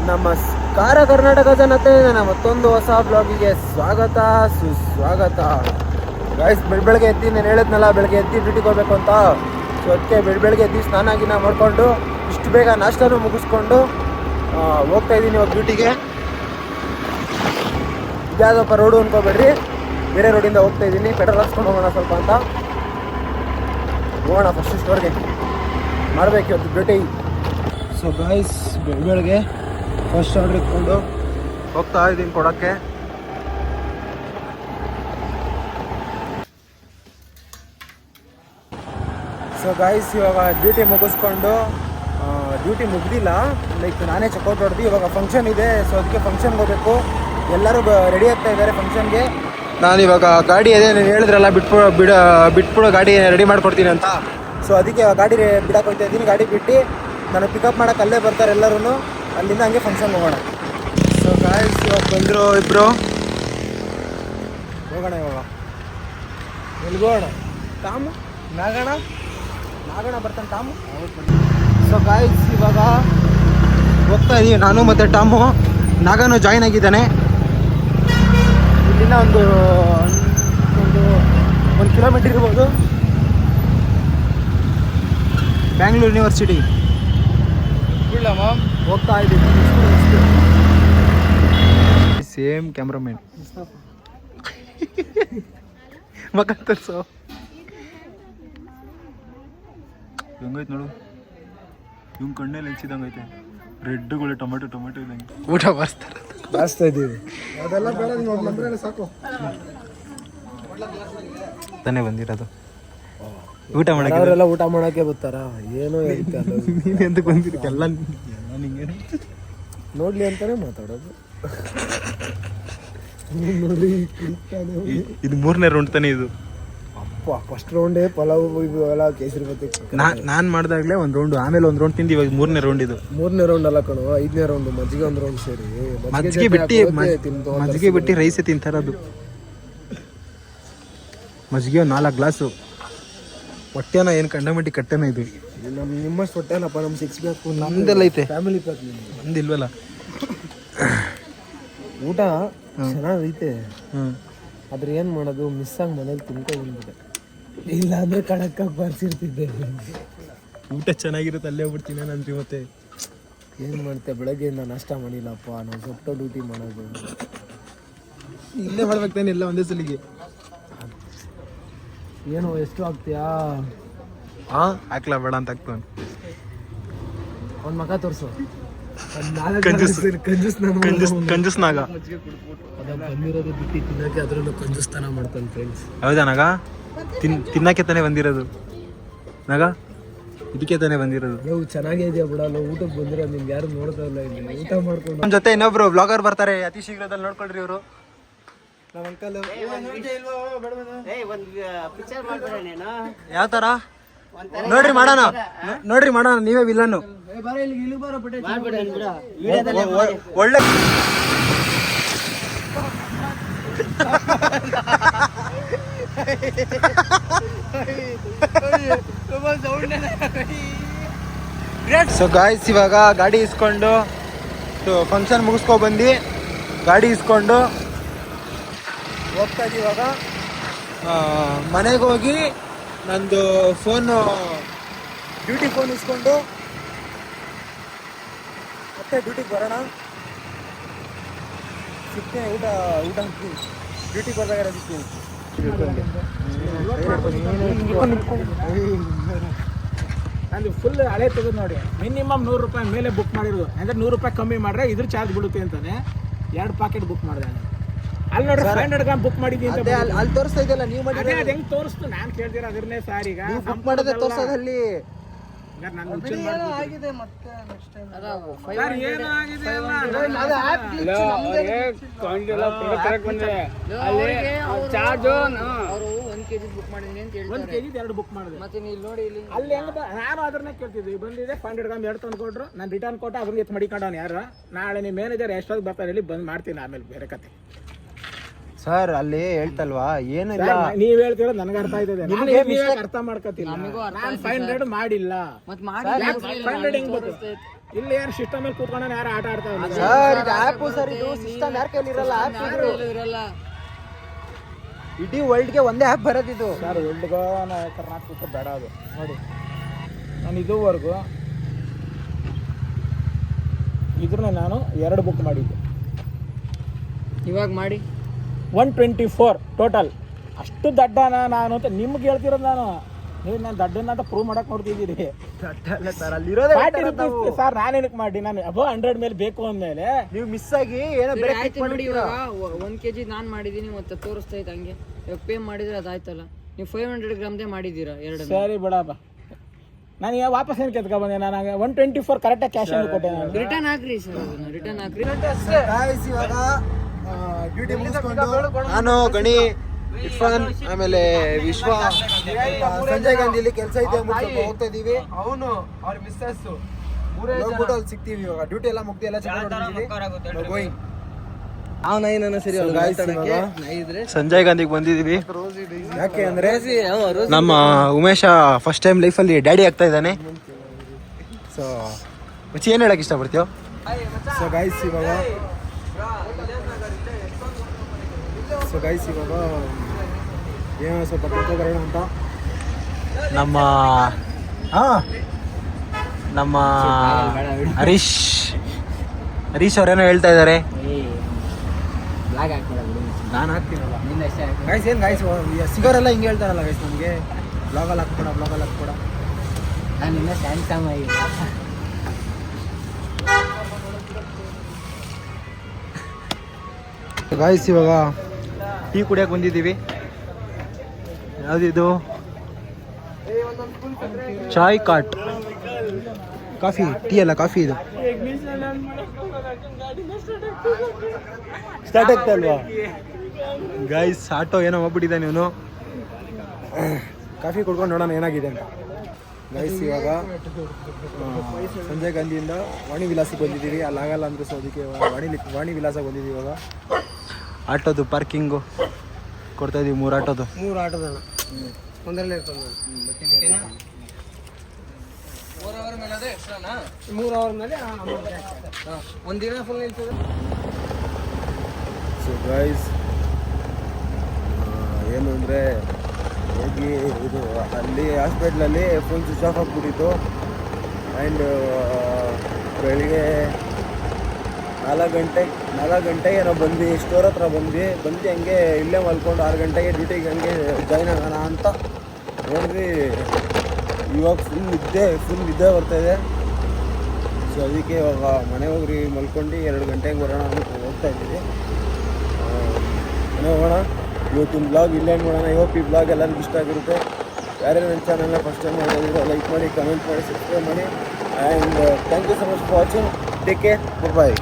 ನಮಸ್ಕಾರ ಕರ್ನಾಟಕ ಜನತೆ, ನನ್ನ ಮತ್ತೊಂದು ಹೊಸ ಬ್ಲಾಗಿಗೆ ಸ್ವಾಗತ ಸುಸ್ವಾಗತ. ಗೈಸ್, ಬೆಳಗ್ಗೆ ಎದ್ದು ನಾನು ಹೇಳಿದ್ನಲ್ಲ ಬೆಳಗ್ಗೆ ಎದ್ದು ಡ್ಯೂಟಿಗೆ ಹೋಗ್ಬೇಕು ಅಂತ. ಸೊ ಅದಕ್ಕೆ ಬೆಳಗ್ಗೆ ಎದ್ದು ಸ್ನಾನ ಮಾಡಿಕೊಂಡು ಇಷ್ಟು ಬೇಗ ನಾಷ್ಟನೂ ಮುಗಿಸ್ಕೊಂಡು ಹೋಗ್ತಾ ಇದ್ದೀನಿ ಇವಾಗ ಡ್ಯೂಟಿಗೆ. ಇದ್ಯಾವುದಪ್ಪ ರೋಡು ಅನ್ಕೋಬೇಡ್ರಿ, ಬೇರೆ ರೋಡಿಂದ ಹೋಗ್ತಾ ಇದ್ದೀನಿ. ಪೆಟ್ರೋಲ್ ಹಾಕ್ಸ್ಕೊಂಡು ಹೋಗೋಣ ಸ್ವಲ್ಪ ಅಂತ. ಹೋಗೋಣ ಫಸ್ಟ್ ಸ್ಟೋರ್ಗೆ, ಮಾಡಬೇಕು ಇವತ್ತು ಡ್ಯೂಟಿ. ಸೊ ಗಾಯ್ಸ್, ಬೆಳಗ್ಗೆ ಫಸ್ಟ್ ಆರ್ಡ್ರ್ ಇಟ್ಕೊಂಡು ಹೋಗ್ತಾ ಇದ್ದೀನಿ ಕೊಡೋಕ್ಕೆ. ಸೊ ಗಾಯ್ಸ್, ಇವಾಗ ಡ್ಯೂಟಿ ಮುಗಿಸ್ಕೊಂಡು ಡ್ಯೂಟಿ ಮುಗ್ದಿಲ್ಲ, ಲೈಕ್ ನಾನೇ ಚೆಕ್ಔಟ್ ಹೊಡೆದು ಇವಾಗ ಫಂಕ್ಷನ್ ಇದೆ. ಸೊ ಅದಕ್ಕೆ ಫಂಕ್ಷನ್ಗೆ ಹೋಗಬೇಕು. ಎಲ್ಲರೂ ರೆಡಿ ಆಗ್ತಾ ಇದ್ದಾರೆ ಫಂಕ್ಷನ್ಗೆ. ನಾನಿವಾಗ ಗಾಡಿ ಅದೇ ನಾನು ಹೇಳಿದ್ರಲ್ಲ ಬಿಟ್ಬಿಡೋ ಗಾಡಿ ರೆಡಿ ಮಾಡ್ಕೊಡ್ತೀನಿ ಅಂತ. ಸೊ ಅದಕ್ಕೆ ಗಾಡಿ ಬಿಡಕ್ಕೆ ಹೋಗ್ತಾ ಇದ್ದೀನಿ. ಗಾಡಿ ಬಿಟ್ಟು ನಾನು ಪಿಕಪ್ ಮಾಡೋಕೆ ಅಲ್ಲೇ ಬರ್ತಾರೆ ಎಲ್ಲರೂ. ಅಲ್ಲಿಂದ ಹಂಗೆ ಫಂಕ್ಷನ್ ಹೋಗೋಣ. ಸೊ ಗಾಯ್ಸ್, ಇವಾಗ ಬಂದರು ಇಬ್ಬರು. ಹೋಗೋಣ ಇವಾಗ. ಎಲ್ಗೋಣ? ಟಾಮು ನಾಗಣ ಬರ್ತಾನೆ ಟಾಮು. ಸೊ ಗಾಯ್ಸ್, ಇವಾಗ ಹೋಗ್ತಾ ಇದ್ದೀವಿ ನಾನು ಮತ್ತು ಟಾಮು. ನಾಗನು ಜಾಯ್ನ್ ಆಗಿದ್ದಾನೆ. ಇಲ್ಲಿಂದ ಒಂದು ಕಿಲೋಮೀಟರ್ ಇರ್ಬೋದು. ಬ್ಯಾಂಗ್ಳೂರು ಯೂನಿವರ್ಸಿಟಿ ಹೋಗ್ತಾ ಇದ್ದೀವಿ. ಸೇಮ್ ಕ್ಯಾಮ್ರಾಮನ್ ಮಕ್ಕ ತರ್ಸೋ ಹೆಂಗೈತೆ ನೋಡು. ಇವ್ನ ಕಣ್ಣಲ್ಲಿ ಹೆಂಚಿದಂಗೆ ಐತೆ. ರೆಡ್ಗಳು ಟೊಮೆಟೊ ಇದ್ದಂಗೆ. ಊಟ ಬಾರಿಸ್ತಾ ಇದ್ದೀವಿ. ಅದೆಲ್ಲ ಬೇಡ, ನೋಡಿ ಸಾಕು. ತಾನೇ ಬಂದಿರೋದು ಊಟ ಮಾಡಕ್ಕೆ. ಅವರೆಲ್ಲ ಊಟ ಮಾಡೋಕ್ಕೆ ಬರ್ತಾರ? ಏನೋ ಹೇಳ್ತಾ ನೀನು ಎಂತಕ್ಕೆ ಬಂದಿರಿ? ಎಲ್ಲ ನಿಂಗೆ ನೋಡ್ಲಿ ಅಂತಾನೆ ಮಾತಾಡೋದು. ನೋಡಿ, ಇದು 3ನೇ ರೌಂಡ್ ತಾನೇ ಇದು. ಅಪ್ಪ, ಫಸ್ಟ್ ರೌಂಡೇ ಪಲಾವ್ ಇವೆಲ್ಲ ಕೇಸರಿ ಬತ್ತೆ. ನಾನು ಮಾಡಿದಾಗಲೇ ಒಂದು ರೌಂಡ್, ಆಮೇಲೆ ಒಂದು ರೌಂಡ್ ತಿಂದು. ಇವಾಗ 3ನೇ ರೌಂಡ್ ಇದು. 3ನೇ ರೌಂಡ್ ಅಲ್ಲ ಕಣೋ, 5ನೇ ರೌಂಡ್. ಮಜ್ಜಿಗೆ ಒಂದು ರೌಂಡ್ ಸೇರಿ ಮಜ್ಜಿಗೆ ಬಿಟ್ಟು ರೈಸೇ ತಿಂತಾರದು. ಮಜ್ಜಿಗೆ 4 ಗ್ಲಾಸು. ಹೊಟ್ಟೆನ ಏನು ಕಂಡಮಟ್ಟಿ ಕಟ್ಟೆನ ಇದು. ನಿಮ್ಮಷ್ಟು ಹೊಟ್ಟೆನಪ್ಪ, ನಮ್ಮ 6 ಪ್ಯಾಕ್ ನಮ್ದೆಲ್ಲ ಐತೆ. ಫ್ಯಾಮಿಲಿ ಪ್ಯಾಕ್ ನಮ್ದಿಲ್ವಲ್ಲ. ಊಟ ಚೆನ್ನಾಗೈತೆ, ಆದ್ರೆ ಏನು ಮಾಡೋದು, ಮಿಸ್ ಆಗಿ ಮನೇಲಿ ತಿನ್ಕೊಂಡ್ಬಿಟ್ಟೆ. ಇಲ್ಲ ಅಂದರೆ ಕಡಕ್ಕಾಗಿ ಬರ್ಸಿರ್ತಿದ್ದೆ. ಊಟ ಚೆನ್ನಾಗಿರುತ್ತೆ, ಅಲ್ಲೇ ಹೋಗ್ಬಿಡ್ತೀನಿ ನನ್ರಿ. ಮತ್ತೆ ಏನು ಮಾಡ್ತೆ, ಬೆಳಗ್ಗೆಯಿಂದ ನಾಷ್ಟ ಮಾಡಿಲ್ಲಪ್ಪ. ನಾವು ಸೊಪ್ಪು ಡ್ಯೂಟಿ ಮಾಡೋದು ಇಲ್ಲೇ ಮಾಡ್ಬೇಕು ತಾನೆ, ಎಲ್ಲ ಒಂದೇ ಸಲಿಗೆ. ಏನು ಎಷ್ಟು ಆಗ್ತೀಯಾ? ಹಾಕ್ಲಾ ಬೇಡ ಅಂತ ಆಗ್ತಾನೆ. ಅವ್ನ ಮಗ ತೋರಿಸು. ಕಂಜೂಸ್ ನಾಗ ಬಂದಿರೋದು ಬಿಟ್ಟು ತಿನ್ನಕ್ಕೆ, ಅದ್ರಲ್ಲೂ ಕಂಜೂಸ್ತಾನ ಮಾಡ್ತಾನೆ ಫ್ರೆಂಡ್ಸ್. ಹೌದಾ ನಾಗ? ತಿನ್ನಕ್ಕೆ ತಾನೇ ಬಂದಿರೋದು ನಾಗ, ಇದಕ್ಕೆ ತಾನೇ ಬಂದಿರೋದು. ನೀವು ಚೆನ್ನಾಗೇ ಇದೆಯಾ ಬಿಡಲ್ಲ, ಊಟಕ್ಕೆ ಬಂದಿರೋದು. ನಿಮ್ಗೆ ಯಾರು ನೋಡ್ತಾ ಇಲ್ಲ ಇಲ್ಲಿ. ಊಟ ಮಾಡ್ಕೊಂಡು ನಮ್ಮ ಜೊತೆ ಇನ್ನೊಬ್ರು ಬ್ಲಾಗರ್ ಬರ್ತಾರೆ ಅತಿ ಶೀಘ್ರದಲ್ಲಿ. ನೋಡ್ಕೊಳ್ರಿ ಇವರು ನಮ್ಮ ಅಂಕಲ್. ಯಾವ ತರ ನೋಡ್ರಿ ಮಾಡೋಣ ನೀವೇ ವಿಲ್ಲನ್ನು. ಒಳ್ಳೆ ಸೊ ಗಾಯ್ಸ್, ಇವಾಗ ಗಾಡಿ ಇಸ್ಕೊಂಡು ಫಂಕ್ಷನ್ ಮುಗಿಸ್ಕೊಂಡು ಗಾಡಿ ಇಸ್ಕೊಂಡು ಹೋಗ್ತಾ ಇದ್ದೀವಿ. ಇವಾಗ ಮನೆಗೆ ಹೋಗಿ ನಂದು ಫೋನು, ಡ್ಯೂಟಿ ಫೋನ್ ಇಸ್ಕೊಂಡು ಮತ್ತೆ ಡ್ಯೂಟಿಗೆ ಬರೋಣ. ಸಿಗ್ತೇನೆ ಊಟ ಡ್ಯೂಟಿಗೆ ಬರ್ದಾಗ ಸಿಗ್ತೀನಿ. ನಂದು ಫುಲ್ ಹಳೆ ತೆಗೆದು ನೋಡಿ. ಮಿನಿಮಮ್ 100 ರೂಪಾಯಿ ಮೇಲೆ ಬುಕ್ ಮಾಡಿರೋದು. ಅಂದರೆ 100 ರೂಪಾಯಿ ಕಮ್ಮಿ ಮಾಡ್ರೆ ಇದ್ರ ಚಾರ್ಜ್ ಬಿಡುತ್ತೆ ಅಂತಾನೆ 2 ಪ್ಯಾಕೆಟ್ ಬುಕ್ ಮಾಡಿದೆ. ಅಲ್ಲಿ ನೋಡಿ 500 ಗ್ರಾಮ್ ಬುಕ್ ಮಾಡಿದ್ದೀನಿ ಅಂತ ಅಲ್ಲಿ ತೋರಿಸ್ತಾ ಇದೆಯಲ್ಲ ನೀವು ಮಾಡಿ. ಅದು ಹೆಂಗೆ ತೋರಿಸ್ತು? ನಾನು ಕೇಳ್ತೀರ ಅದನ್ನೇ ಸಾರ್. ಈಗ ಬುಕ್ ಮಾಡೋದೇ ತೋರಿಸೋದಲ್ಲಿ ನಾನು ಅದನ್ನೇ ಕೇಳ್ತಿದ್ವಿ. ಬಂದಿದೆ 500 ಗ್ರಾಮ್ 2 ತಂದು ಕೊಟ್ರು. ನಾನು ರಿಟರ್ನ್ ಕೊಟ್ಟು ಅದನ್ನ ಎತ್ತು ಮಡಿಕೊಂಡವನು ಯಾರು. ನಾಳೆ ನಿಮ್ಮ ಮ್ಯಾನೇಜರ್ ಎಷ್ಟೊತ್ತು ಬರ್ತಾರೆ ಹೇಳಿ, ಬಂದು ಮಾಡ್ತೀನಿ. ಆಮೇಲೆ ಬೇರೆ ಕತೆ. ಸರ್ ಅಲ್ಲಿ ಹೇಳ್ತಲ್ವಾ ಏನು ಇಲ್ಲ, ನೀವ್ ಹೇಳ್ತಿರೋದು ನನಗೆ ಅರ್ಥ ಆಯ್ತದೆ, ಅರ್ಥ ಮಾಡ್ಕೊತಿಲ್ಲ. ನಾನು 500 ಮಾಡಿಲ್ಲ, 500 ಹೆಂಗ್ ಇಲ್ಲಿ ಯಾರು ಸಿಸ್ಟಮ್ ಮೇಲೆ ಕೂತ್ಕೊಂಡು ಯಾರು ಆಟ ಆಡ್ತಾವ್ರೆ ಸರ್ ಇದು ಆ್ಯಪು ಸರ್, ಇದು ಸಿಸ್ಟಮ್ ಯಾರ ಕೈಲಿ ಇರಲ್ಲ, ಆ್ಯಪ್ ಇರಲ್ಲ. ಇಡೀ ವರ್ಲ್ಡ್ಗೆ ಒಂದೇ ಆ್ಯಪ್ ಬರೋದಿದು ಸರ್. ವರ್ಲ್ಡ್ಗೋ ಕರ್ನಾಟಕಕ್ಕೆ ಬೇಡ ಅದು. ನೋಡಿ ನಾನು ಇದುವರೆಗೂ ಇದ್ರನ್ನ ನಾನು 2 ಬುಕ್ ಮಾಡಿದ್ದೆ. ಇವಾಗ ಮಾಡಿ 124 ಟೋಟಲ್. ಅಷ್ಟು ದಡ್ಡನ ನಾನು ಅಂತ ನಿಮ್ಗೆ ಹೇಳ್ತಿರೋದು ನಾನು. ನೀವು ನಾನು ದಡ್ಡನ ಅಂತ ಪ್ರೂವ್ ಮಾಡಕ್ ನೋಡ್ತಿದ್ದೀರಿ. ಸರ್ ಅಲ್ಲಿರೋದೇ 40 ರೂಪೀಸ್ ಸರ್. ನಾನು ಏನಕ್ಕೆ ಮಾಡಿ, ನಾನು ಅಬೋ 100 ಮೇಲೆ ಬೇಕು ಅಂದಮೇಲೆ ನೀವು ಮಿಸ್ ಆಗಿ ಏನೋ ಬೇರೆ ಆಯ್ತು ನೋಡಿ. ಇವಾಗ 1 kg ನಾನು ಮಾಡಿದ್ದೀನಿ, ಮತ್ತೆ ತೋರಿಸ್ತಾ ಇತ್ತು ಹಂಗೆ. ಇವಾಗ ಪೇ ಮಾಡಿದ್ರೆ ಅದಾಯ್ತಲ್ಲ. ನೀವು 500 ಗ್ರಾಮ್ದೇ ಮಾಡಿದ್ದೀರಾ 2. ಸರಿ ಬಿಡಪ್ಪ, ನಾನು ವಾಪಸ್ ಏನು ಕೆತ್ಕೊ ಬಂದೆ. ನಾನು 124 ಕರೆಕ್ಟಾಗಿ ಕ್ಯಾಶ್ ಅಂತ ಕೊಟ್ಟೆ. ನಾನು ರಿಟರ್ನ್ ಹಾಕ್ರಿ ಸರ್, ಅದನ್ನ ರಿಟರ್ನ್ ಹಾಕ್ರಿ. ಗಾಯ್ಸ್ ಇವಾಗ ಡ್ಯೂಟಿ ಮುಗಿಸ್ಕೊಂಡು ನಾನು ಗಣಿ, ಇರ್ಫಾನ್, ಆಮೇಲೆ ವಿಶ್ವ, ಸಂಜಯ್ ಗಾಂಧಿಲಿ ಕೆಲಸ ಇದೆ ಅಂದ್ಬಿಟ್ಟು ಸ್ವಲ್ಪ ಹೋಗ್ತಾ ಇದೀವಿ. ಅವನು ಅವ್ರ ಮಿಸ್ಸಸ್ ಹೋಗ್ಬಿಟ್ಟು ಅಲ್ಲಿ ಸಿಗ್ತೀವಿ. ಇವಾಗ ಡ್ಯೂಟಿ ಎಲ್ಲ ಮುಗ್ದು ಎಲ್ಲ ಚೆಕ್ ಗೋಯಿಂಗ್. ಸಂಜಯ್ ಗಾಂಧಿಗೆ ಬಂದಿದೀವಿ. ಯಾಕೆ ಅಂದ್ರೆ ನಮ್ಮ ಉಮೇಶ ಫಸ್ಟ್ ಟೈಮ್ ಲೈಫಲ್ಲಿ ಡ್ಯಾಡಿ ಆಗ್ತಾ ಇದ್ದಾನೆ. ಸೊ ಮಚ್ಚಿ ಏನು ಹೇಳಕ್ ಇಷ್ಟಪಡ್ತೀವಿ? ಸೊ ಗೈಸ್ ಇವಾಗ ಏನೋ ಸ್ವಲ್ಪ ತಿಳ್ಕೊಬರೋಣ ಅಂತ ನಮ್ಮ ಹರೀಶ್ ಅವ್ರೇನೋ ಹೇಳ್ತಾ ಇದ್ದಾರೆ. ನಾನು ಹಾಕ್ತೀನಲ್ಲ ಗೈಸ್. ಏನು ಗೈಸ್ ಸಿಗೋರೆಲ್ಲ ಹಿಂಗೆ ಹೇಳ್ತಾರಲ್ಲ ಗೈಸ್, ನಮಗೆ ಬ್ಲಾಗಲ್ಲಿ ಹಾಕ್ಕೊಡ ನಾನು ಇನ್ನೂ ಸ್ಯಾಮ್ಸಂಗ್ ಆಗಿಲ್ಲ. ಗಾಯ್ಸ್ ಇವಾಗ ಟೀ ಕುಡಿಯೋಕೆ ಬಂದಿದ್ದೀವಿ. ಯಾವುದಿದು? ಚಾಯ್ ಕಾಟ್ ಕಾಫಿ, ಟೀ ಅಲ್ಲ ಕಾಫಿ. ಇದು ಸ್ಟಾರ್ಟ್ ಆಗ್ತಾ ಅಲ್ವಾ ಗಾಯ್ಸ್? ಆಟೋ ಏನೋ ಹೋಗ್ಬಿಟ್ಟಿದ್ದಾನೆ ಇವನು. ಕಾಫಿ ಕುಡ್ಕೊಂಡು ನೋಡೋಣ ಏನಾಗಿದೆ ಅಂತ. ಗೈಸ್ ಇವಾಗ ಸಂಜಯ್ ಗಾಂಧಿಯಿಂದ ವಾಣಿ ವಿಲಾಸಕ್ಕೆ ಬಂದಿದ್ದೀವಿ. ಅಲ್ಲಾಗಲ್ಲ ಅಂದರೆ ಸೊ ಅದಕ್ಕೆ ವಾಣಿ ವಿಲಾಸಕ್ಕೆ ಬಂದಿದ್ದೀವಿ. ಇವಾಗ ಆಟೋದು ಪಾರ್ಕಿಂಗು ಕೊಡ್ತಾ ಇದೀವಿ. 3 ಆಟೋದು 3 ಆಟೋದಣ್ಣ ಒಂದರಲ್ಲೇ ಇರ್ತದೆ. 3 ಅವರ್ ಮೇಲೆ ಅದೇ ಎಕ್ಸ್ಟ್ರಾನಾ? 3 ಅವರ್ ಮೇಲೆ ಒಂದಿನ ಫುಲ್ ನಿಲ್ತದೆ. ಸೊ ಗೈಸ್ ಏನು ಅಂದರೆ ಹೋಗಿ ಇದು ಅಲ್ಲಿ ಹಾಸ್ಪಿಟ್ಲಲ್ಲಿ ಫೋನ್ ಸ್ವಿಚ್ ಆಫ್ ಆಗಿಬಿಟ್ಟಿತ್ತು. ಆ್ಯಂಡ್ ಬೆಳಿಗ್ಗೆ 4 ಗಂಟೆಗೆ ನಾವು ಬಂದ್ವಿ. ಸ್ಟೋರ್ ಹತ್ರ ಬಂದು ಹಂಗೆ ಇಲ್ಲೇ ಮಲ್ಕೊಂಡು 6 ಗಂಟೆಗೆ ಡ್ಯೂಟಿಗೆ ಹಂಗೆ ಜಾಯ್ನ್ ಆಗೋಣ ಅಂತ ನೋಡಿದ್ವಿ. ಇವಾಗ ಫುಲ್ ನಿದ್ದೆ ಬರ್ತಾಯಿದೆ. ಸೊ ಅದಕ್ಕೆ ಇವಾಗ ಮನೆಗೆ ಹೋಗ್ರಿ ಮಲ್ಕೊಂಡು 2 ಗಂಟೆಗೆ ಬರೋಣ ಅಂತ ಹೋಗ್ತಾ ಇದ್ದೀವಿ. ಮನೆ ಹೋಗೋಣ. ಇವತ್ತಿನ ಬ್ಲಾಗ್ ಇಲ್ಲೇ ಮಾಡೋಣ. ಹೋಪ್ ಈ ಬ್ಲಾಗ್ ಎಲ್ಲರಿಗೂ ಇಷ್ಟ ಆಗಿರುತ್ತೆ. ಯಾರ್ಯಾರು ನನ್ನ ಚಾನಲ್ನ ಫಸ್ಟ್ ಟೈಮ್ ನೋಡಿದ್ರೆ ಲೈಕ್ ಮಾಡಿ, ಕಮೆಂಟ್ ಮಾಡಿ, ಸಬ್ಸ್ಕ್ರೈಬ್ ಮಾಡಿ. And thank you so much for watching. Take care, bye.